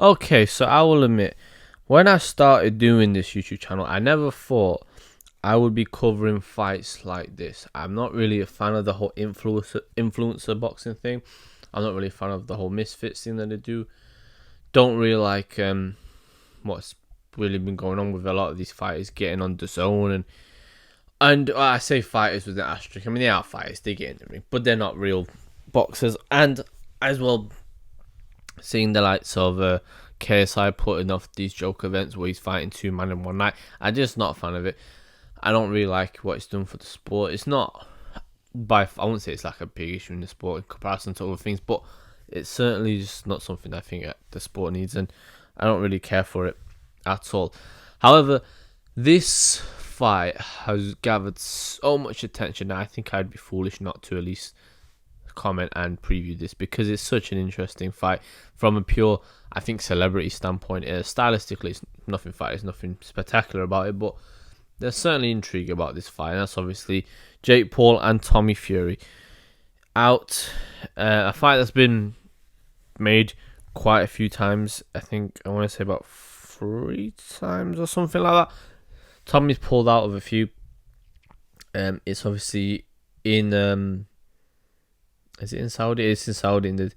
Okay, so I will admit, when I started doing this YouTube channel, I never thought I would be covering fights like this. I'm not really a fan of the whole influencer boxing thing. I'm not really a fan of the whole misfits thing that they do. Don't really like what's really been going on with a lot of these fighters getting on the zone and I say fighters with an asterisk. I mean, they are fighters, they get in the ring, but they're not real boxers. And as well, seeing the likes of KSI putting off these joke events where he's fighting two men in one night, I'm just not a fan of it. I don't really like what it's done for the sport. It's not I wouldn't say it's like a big issue in the sport in comparison to other things, but it's certainly just not something I think the sport needs, and I don't really care for it at all. However, this fight has gathered so much attention that I think I'd be foolish not to at least comment and preview this, because it's such an interesting fight from a pure, I think, celebrity standpoint. Stylistically, it's nothing fight, there's nothing spectacular about it, but there's certainly intrigue about this fight, and that's obviously Jake Paul and Tommy Fury out. A fight that's been made quite a few times. I think I want to say about 3 times or something like that. Tommy's pulled out of a few. It's obviously in is it in Saudi? It's in Saudi in the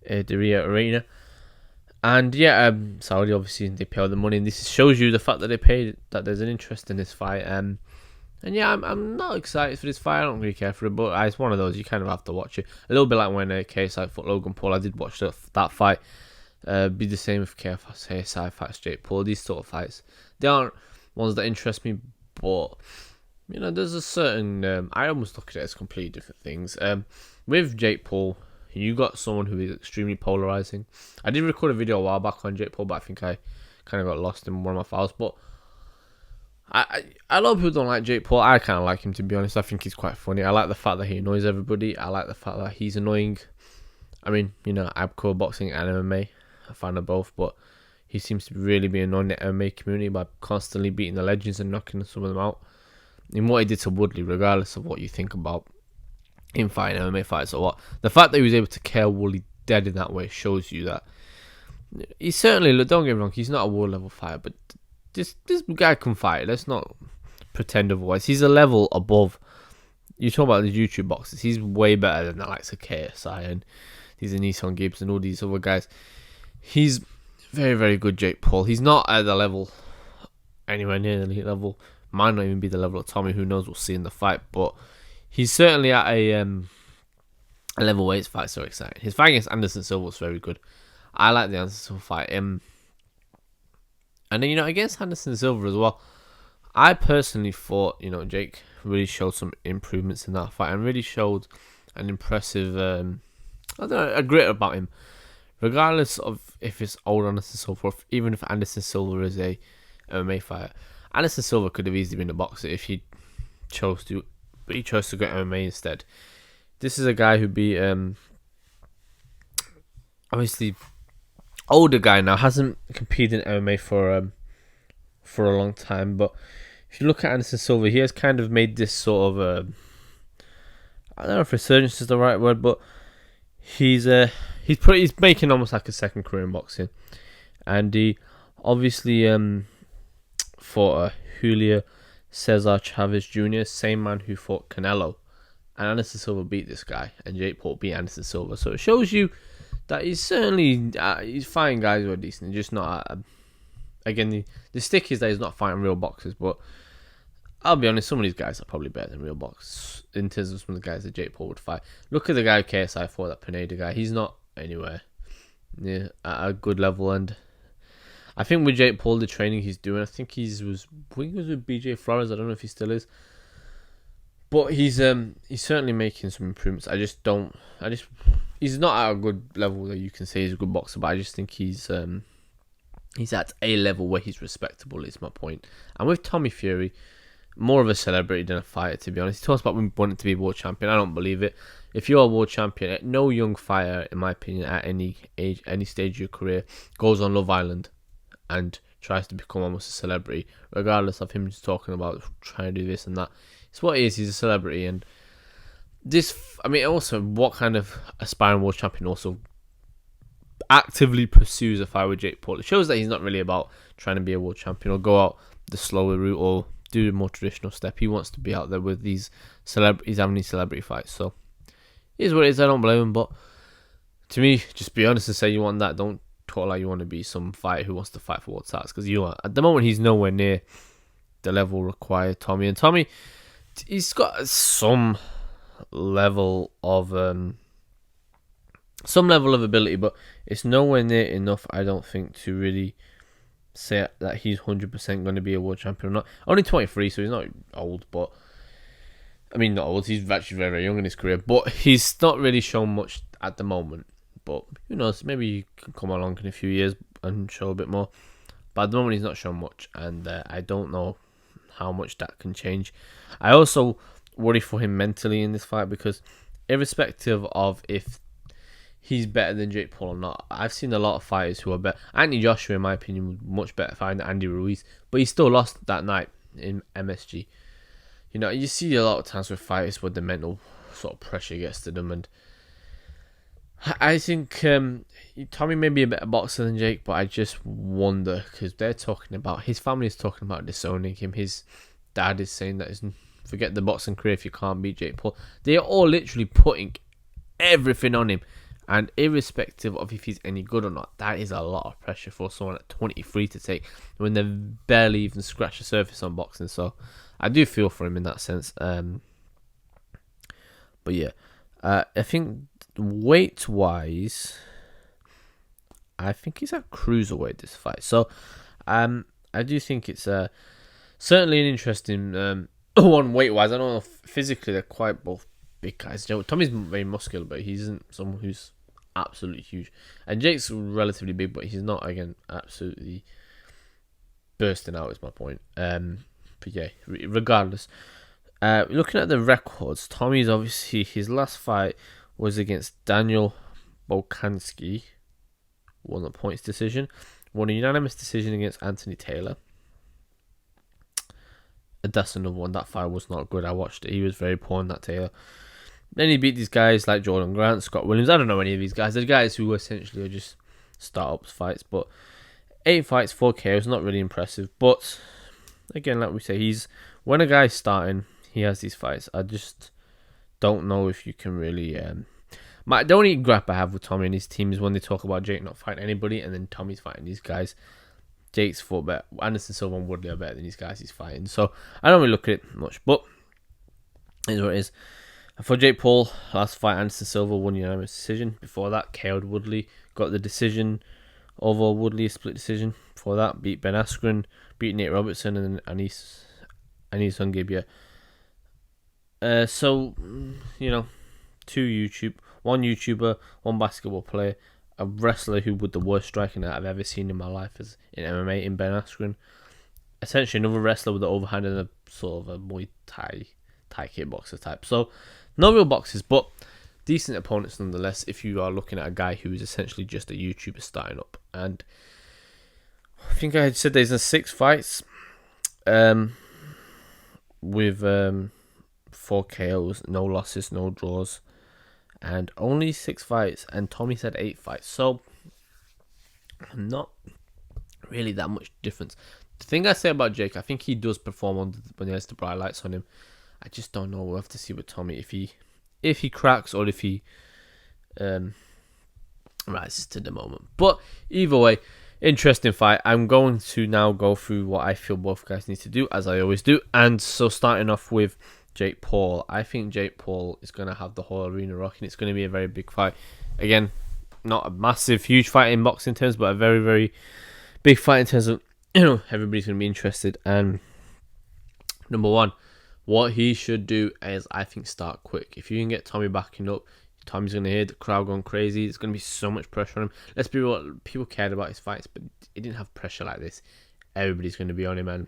Riyadh Arena. And yeah, Saudi obviously they pay all the money, and this shows you the fact that they paid, that there's an interest in this fight. And yeah, I'm not excited for this fight. I don't really care for it, but it's one of those you kind of have to watch it. A little bit like when KSI fought Logan Paul. I did watch that fight. Be the same if KSI fights Jake Paul. These sort of fights, they aren't ones that interest me, but you know, there's a certain I almost look at it as completely different things. With Jake Paul, you got someone who is extremely polarizing. I did record a video a while back on Jake Paul, but I think I kind of got lost in one of my files. But a lot of people don't like Jake Paul. I kind of like him, to be honest. I think he's quite funny. I like the fact that he annoys everybody. I like the fact that he's annoying. I mean, you know, I cover boxing and MMA. I find of both, but he seems to really be annoying the MMA community by constantly beating the legends and knocking some of them out. In what he did to Woodley, regardless of what you think about him fighting MMA fights or what, the fact that he was able to kill Woodley dead in that way shows you that he certainly, don't get me wrong, he's not a world level fighter, but this guy can fight. Let's not pretend otherwise. He's a level above. You talk about the YouTube boxers, he's way better than the likes of KSI and these Nissan Gibbs and all these other guys. He's very, very good, Jake Paul. He's not at the level, anywhere near the elite level. Might not even be the level of Tommy. Who knows? We'll see in the fight. But he's certainly at a level where his fight's so exciting. His fight against Anderson Silva was very good. I like the Anderson Silva fight. And then, you know, against Anderson Silva as well, I personally thought, you know, Jake really showed some improvements in that fight and really showed an impressive, I don't know, a grit about him. Regardless of if it's old Anderson Silva, or even if Anderson Silva is a MMA fighter, Anderson Silva could have easily been a boxer if he chose to, but he chose to go MMA instead. This is a guy who be obviously older guy now, hasn't competed in MMA for a long time, but if you look at Anderson Silva, he has kind of made this sort of I don't know if resurgence is the right word, but he's making almost like a second career in boxing, and he obviously fought Julio Cesar Chavez Jr., same man who fought Canelo, and Anderson Silva beat this guy, and Jake Paul beat Anderson Silva. So it shows you that he's certainly he's fighting guys who are decent, just not. Again, the stick is that he's not fighting real boxers, but I'll be honest, some of these guys are probably better than real boxers in terms of some of the guys that Jake Paul would fight. Look at the guy KSI fought, that Pineda guy. He's not anywhere near at a good level, and I think with Jake Paul, the training he's doing, I think he was with BJ Flores. I don't know if he still is, but he's certainly making some improvements. He's not at a good level that you can say he's a good boxer, but I just think he's at a level where he's respectable, is my point. And with Tommy Fury, more of a celebrity than a fighter, to be honest. He talks about wanting to be world champion. I don't believe it. If you're a world champion, no young fighter, in my opinion, at any age, any stage of your career, goes on Love Island and tries to become almost a celebrity, regardless of him just talking about trying to do this and that. It's what he is. He's a celebrity, and this, I mean, also, what kind of aspiring world champion also actively pursues a fight with Jake Paul. It shows that he's not really about trying to be a world champion or go out the slower route or do the more traditional step. He wants to be out there with these celebrities, having these celebrity fights. So it is what it is. I don't blame him, but to me, just be honest and say you want that. Don't talk like you want to be some fighter who wants to fight for world titles, because you are. At the moment, he's nowhere near the level required. Tommy, he's got some level of ability, but it's nowhere near enough, I don't think, to really say that he's 100% going to be a world champion or not. Only 23, so he's not old, but I mean, not old. He's actually very, very young in his career, but he's not really shown much at the moment. But who knows? Maybe he can come along in a few years and show a bit more. But at the moment, he's not shown much, and I don't know how much that can change. I also worry for him mentally in this fight, because irrespective of if he's better than Jake Paul or not, I've seen a lot of fighters who are better. Anthony Joshua, in my opinion, was much better fighting than Andy Ruiz, but he still lost that night in MSG. You know, you see a lot of times with fighters where the mental sort of pressure gets to them, and I think Tommy may be a better boxer than Jake, but I just wonder, because they're talking about, his family is talking about disowning him. His dad is saying that forget the boxing career if you can't beat Jake Paul. They're all literally putting everything on him, and irrespective of if he's any good or not, that is a lot of pressure for someone at 23 to take when they've barely even scratched the surface on boxing. So I do feel for him in that sense. But yeah, I think weight wise, I think he's at cruiserweight this fight. So I do think it's certainly an interesting one weight wise. I don't know if physically they're quite both big guys. Tommy's very muscular, but he isn't someone who's absolutely huge. And Jake's relatively big, but he's not, again, absolutely bursting out, is my point. But yeah, regardless. Looking at the records, Tommy's obviously, his last fight was against Daniel Volkanovski. Won a points decision. Won a unanimous decision against Anthony Taylor. And that's another one. That fight was not good. I watched it. He was very poor on that Taylor. Then he beat these guys like Jordan Grant, Scott Williams. I don't know any of these guys. They're guys who essentially are just start-ups fights. But 8 fights, 4 KOs, not really impressive. But again, like we say, when a guy's starting, he has these fights. I just don't know if you can really... the only gripe I have with Tommy and his team is when they talk about Jake not fighting anybody, and then Tommy's fighting these guys. Jake's fought better. Anderson Silva and Woodley are better than these guys he's fighting. So I don't really look at it much, but it is what it is. For Jake Paul, last fight, Anderson Silva won unanimous decision. Before that, KO'd Woodley, got the decision over Woodley, a split decision. Before that, beat Ben Askren, beat Nate Robertson, and Anis Ungibia. So, you know, one YouTuber, one basketball player, a wrestler who with the worst striking that I've ever seen in my life is in MMA, in Ben Askren. Essentially another wrestler with the overhand and a sort of a Muay Thai kickboxer type. So no real boxes, but decent opponents nonetheless if you are looking at a guy who is essentially just a YouTuber starting up. And I think I had said there's 6 fights with 4 KOs, no losses, no draws, and only 6 fights, and Tommy said 8 fights, so not really that much difference. The thing I say about Jake, I think he does perform when he has the bright lights on him. I just don't know. We'll have to see with Tommy if he cracks or if he rises to the moment. But either way, interesting fight. I'm going to now go through what I feel both guys need to do, as I always do. And so starting off with Jake Paul, I think Jake Paul is going to have the whole arena rocking. It's going to be a very big fight. Again, not a massive, huge fight in boxing terms, but a very, very big fight in terms of, everybody's going to be interested. And number one, what he should do is, I think, start quick. If you can get Tommy backing up, Tommy's going to hear the crowd going crazy. There's going to be so much pressure on him. Let's be real, people cared about his fights, but he didn't have pressure like this. Everybody's going to be on him, and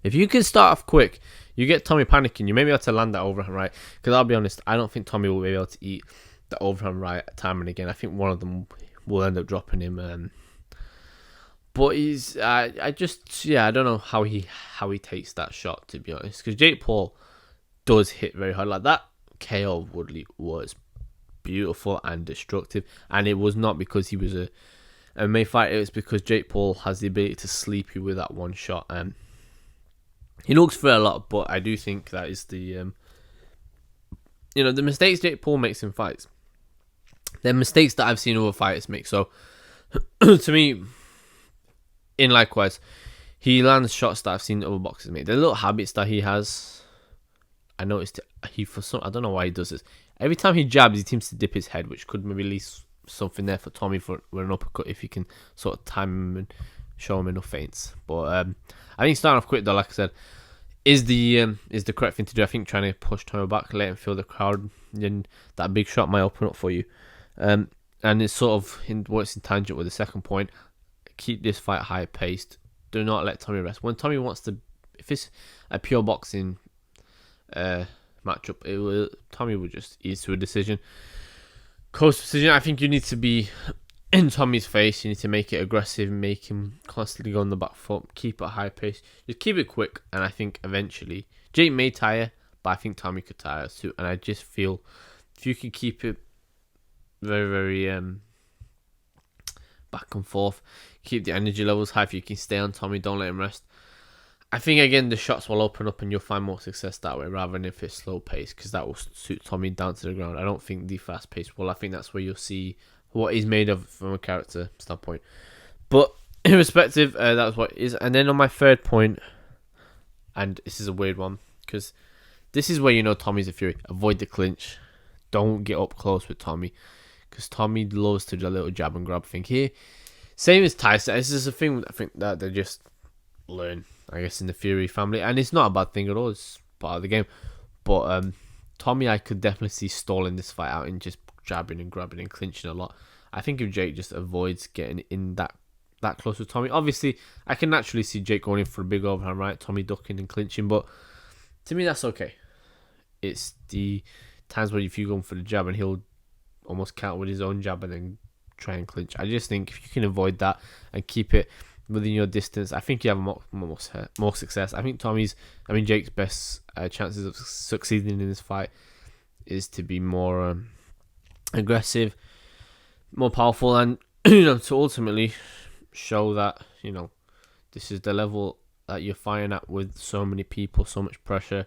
if you can start off quick, you get Tommy panicking, you may be able to land that overhand right. Because I'll be honest, I don't think Tommy will be able to eat the overhand right time and again. I think one of them will end up dropping him. But he's, I don't know how he takes that shot, to be honest. Because Jake Paul does hit very hard. Like that KO Woodley was beautiful and destructive, and it was not because he was a MMA fighter. It's because Jake Paul has the ability to sleep you with that one shot. He looks for a lot, but I do think that is the the mistakes Jake Paul makes in fights. They're mistakes that I've seen other fighters make. So to me, in likewise, he lands shots that I've seen other boxers make. The little habits that he has, I noticed I don't know why he does this. Every time he jabs, he seems to dip his head, which could maybe release something there for Tommy for an uppercut if he can sort of time him and show him enough feints. But I think starting off quick though, like I said, is the correct thing to do. I think trying to push Tommy back, let him feel the crowd, and that big shot might open up for you. And it's sort of works in tangent with the second point. Keep this fight high paced. Do not let Tommy rest. When Tommy wants to, if it's a pure boxing matchup, Tommy will just ease to a decision. Close decision. I think you need to be in Tommy's face. You need to make it aggressive, make him constantly go on the back foot, keep it high pace, just keep it quick. And I think eventually Jake may tire, but I think Tommy could tire too. And I just feel if you can keep it very, very back and forth, keep the energy levels high, if you can stay on Tommy, don't let him rest. I think again the shots will open up and you'll find more success that way rather than if it's slow pace, because that will suit Tommy down to the ground. I don't think the fast pace will. I think that's where you'll see what he's made of from a character standpoint. But irrespective, that was what it is. And then on my third point, and this is a weird one because this is where you know Tommy's a fury. Avoid the clinch. Don't get up close with Tommy, because Tommy loves to do a little jab and grab thing here. Same as Tyson. This is a thing I think that they just learn, I guess, in the Fury family, and it's not a bad thing at all. It's part of the game. But Tommy, I could definitely see stalling this fight out and just jabbing and grabbing and clinching a lot. I think if Jake just avoids getting in that close with Tommy, obviously I can naturally see Jake going in for a big overhand right, Tommy ducking and clinching, but to me that's okay. It's the times where if you go for the jab and he'll almost counter with his own jab and then try and clinch. I just think if you can avoid that and keep it within your distance, I think you have more success. I think Jake's best chances of succeeding in this fight is to be more aggressive, more powerful, and to ultimately show that this is the level that you're fighting at with so many people, so much pressure,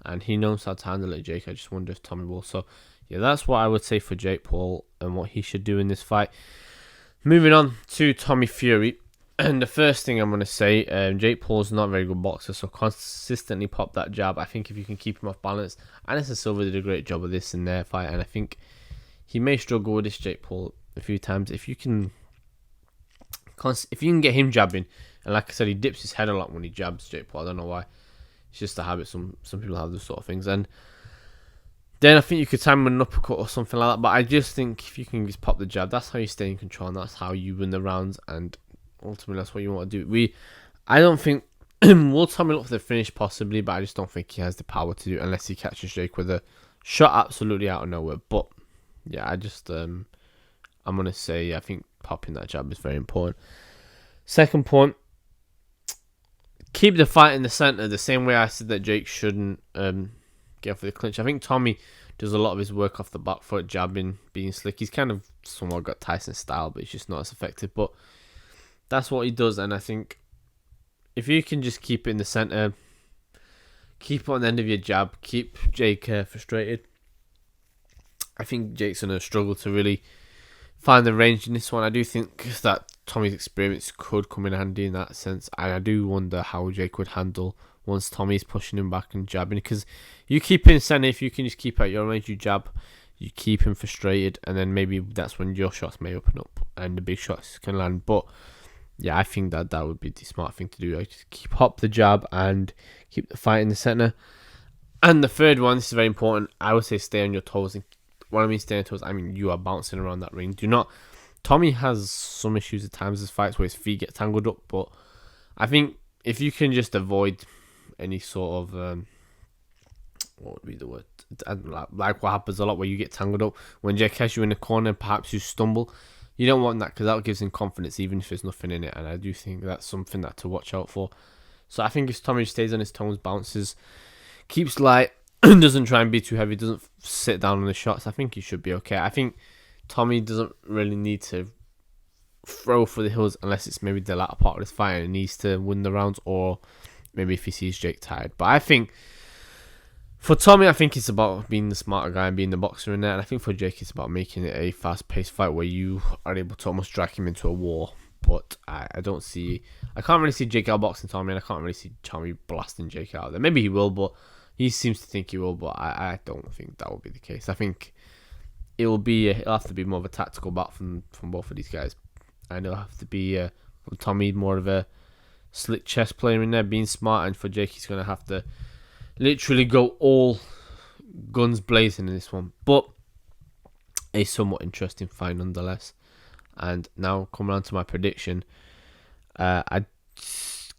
and he knows how to handle it, Jake. I just wonder if Tommy will. So yeah, that's what I would say for Jake Paul and what he should do in this fight. Moving on to Tommy Fury. And the first thing I'm going to say, Jake Paul's not a very good boxer, so consistently pop that jab. I think if you can keep him off balance, Anderson Silva did a great job of this in their fight, and I think he may struggle with this Jake Paul a few times. If you can get him jabbing, and like I said, he dips his head a lot when he jabs, Jake Paul. I don't know why. It's just a habit. Some people have those sort of things, and then I think you could time with an uppercut or something like that. But I just think if you can just pop the jab, that's how you stay in control, and that's how you win the rounds, and ultimately that's what you want to do. I don't think will Tommy look for the finish possibly, but I just don't think he has the power to do it unless he catches Jake with a shot absolutely out of nowhere. But yeah, I just I'm gonna say I think popping that jab is very important. Second point, keep the fight in the center the same way I said that Jake shouldn't get for the clinch. I think Tommy does a lot of his work off the back foot, jabbing, being slick. He's kind of somewhat got Tyson style, but it's just not as effective. But that's what he does, and I think if you can just keep it in the center, keep it on the end of your jab, keep Jake frustrated, I think Jake's going to struggle to really find the range in this one. I do think that Tommy's experience could come in handy in that sense, and I do wonder how Jake would handle once Tommy's pushing him back and jabbing, because you keep in center, if you can just keep out your range, you jab, you keep him frustrated, and then maybe that's when your shots may open up and the big shots can land. But yeah, I think that would be the smart thing to do. Like, just keep up the jab and keep the fight in the center. And the third one, this is very important, I would say stay on your toes. And when I mean stay on your toes, I mean you are bouncing around that ring. Tommy has some issues at times in fights where his feet get tangled up, but I think if you can just avoid any sort of what would be the word, like what happens a lot where you get tangled up when Jake has you in the corner, perhaps you stumble. You don't want that, because that gives him confidence even if there's nothing in it, and I do think that's something that to watch out for. So I think if Tommy stays on his toes, bounces, keeps light, doesn't try and be too heavy, doesn't sit down on the shots, I think he should be okay. I think Tommy doesn't really need to throw for the hills unless it's maybe the latter part of this fight and he needs to win the rounds, or maybe if he sees Jake tired. But I think for Tommy, I think it's about being the smarter guy and being the boxer in there. And I think for Jake, it's about making it a fast-paced fight where you are able to almost drag him into a war. But I can't really see Jake outboxing Tommy, and I can't really see Tommy blasting Jake out there. Maybe he will, but he seems to think he will, but I don't think that will be the case. I think it'll have to be more of a tactical battle from both of these guys. And it'll have to be from Tommy more of a slick chess player in there, being smart, and for Jake, he's going to have to literally go all guns blazing in this one. But a somewhat interesting fight nonetheless. And now coming on to my prediction. I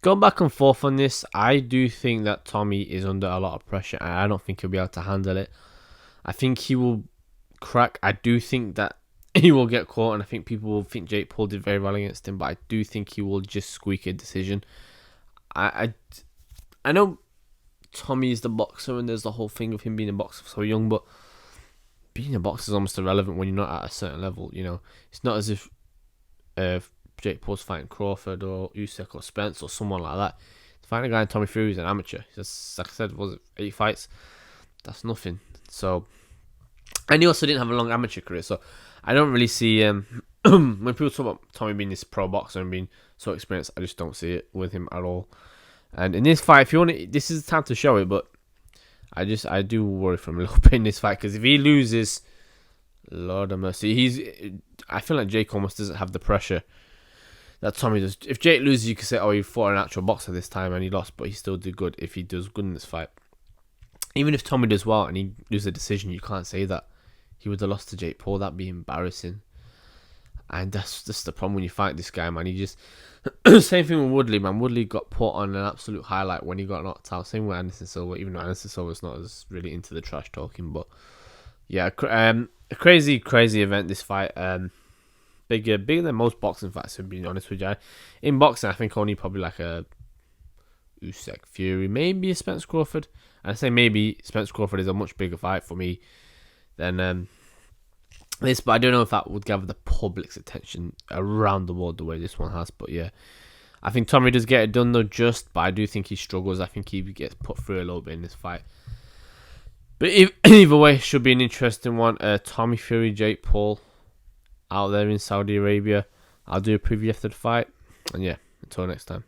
gone back and forth on this. I do think that Tommy is under a lot of pressure, and I don't think he'll be able to handle it. I think he will crack. I do think that he will get caught, and I think people will think Jake Paul did very well against him, but I do think he will just squeak a decision. I know Tommy is the boxer, and there's the whole thing of him being a boxer so young, but being a boxer is almost irrelevant when you're not at a certain level. You know, it's not as if Jake Paul's fighting Crawford or Usyk or Spence or someone like that. Fighting a guy in Tommy Fury is an amateur. Just like I said, was it 8 fights? That's nothing. So, and he also didn't have a long amateur career, so I don't really see when people talk about Tommy being this pro boxer and being so experienced, I just don't see it with him at all. And in this fight, if you want, this is the time to show it, but I do worry for him a little bit in this fight, because if he loses, Lord of mercy, I feel like Jake almost doesn't have the pressure that Tommy does. If Jake loses, you could say, oh, he fought an actual boxer this time and he lost, but he still did good if he does good in this fight. Even if Tommy does well and he loses a decision, you can't say that he would have lost to Jake Paul. That'd be embarrassing. And that's just the problem when you fight this guy, man. He just... Same thing with Woodley, man. Woodley got put on an absolute highlight when he got knocked out. Same with Anderson Silva, even though Anderson Silva's not as really into the trash talking. But yeah, a crazy event, this fight. Bigger than most boxing fights, to be honest with you. In boxing, I think only probably like a Usyk Fury, maybe a Spence Crawford. And I say maybe Spence Crawford is a much bigger fight for me than this, but I don't know if that would gather the public's attention around the world the way this one has. But yeah, I think Tommy does get it done though, but I do think he struggles. I think he gets put through a little bit in this fight. But either way, should be an interesting one. Tommy Fury, Jake Paul out there in Saudi Arabia. I'll do a preview after the fight. And yeah, until next time.